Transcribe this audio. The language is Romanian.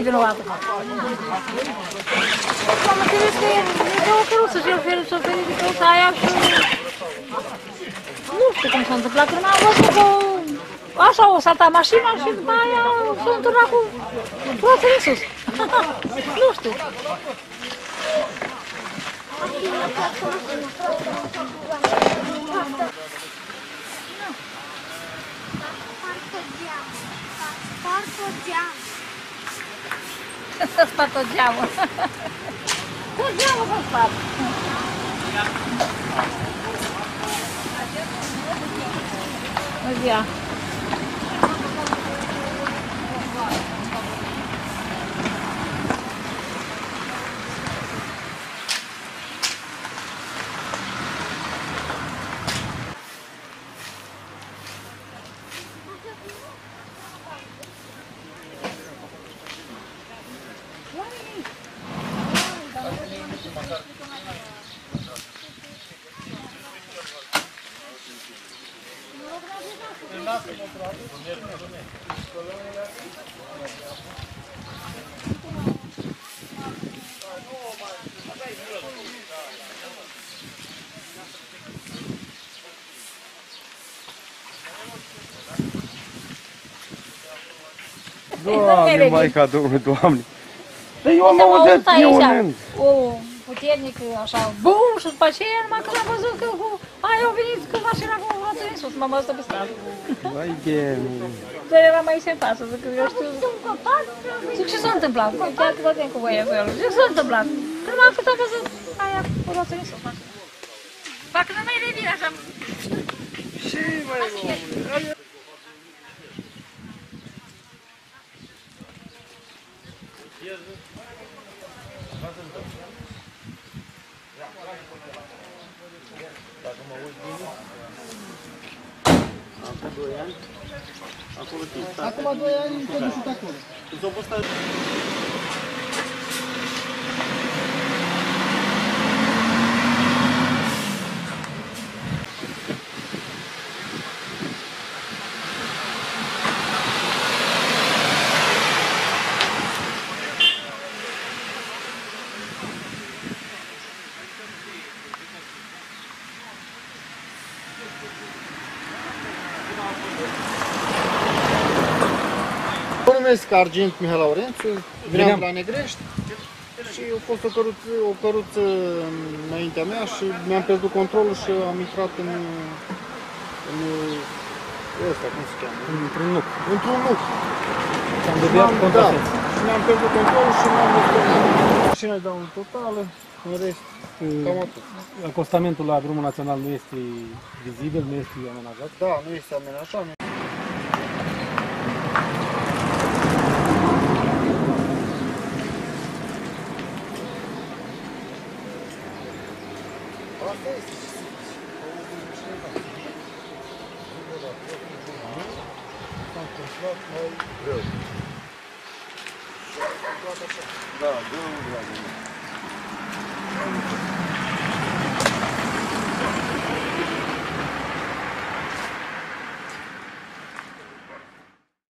De nou altă parte. Mă trebuie că e o căruță și șoferii de căruța aia și... Nu știu cum s-a întâmplat, când am văzut că așa o salta mașina și după aia s-a întâlnit cu roțele în sus. Nu știu. Să spart o geamă. O geamă să spart. Bună ziua. Doamne, Maica Domnului, Doamne! Dar eu am auzit neunând. O puternic, așa, bum, și după aceea, numai când am văzut că aia au venit cu mașina cu roțele în sus, m-am văzut pe stradă. Vai de mine! Dar eram aici în față, zic că eu știu... Zic, ce s-a întâmplat? Chiar că dădeam cu băiețul. Zic, ce s-a întâmplat? Că numai cât am văzut aia cu roțele în sus. Parcă nu mai revin așa. Ce mai omule? Acum 2 ani te duci acolo. Mă numesc Argint Mihai Laurențiu, veneam la Negrești și a fost o căruță înaintea mea și mi-am pierdut controlul și am intrat în ăsta, cum se cheamă? Într-un nuc. Într-un nuc. Am deviat contrasens. Și mi-am pierdut controlul și m-am dus mașina de daună totală, în rest, cam atât. Acostamentul la drumul național nu este vizibil, nu este amenajat? Da, nu este amenajat. Asta este. S-a întâmplat mai greu. Da, greu.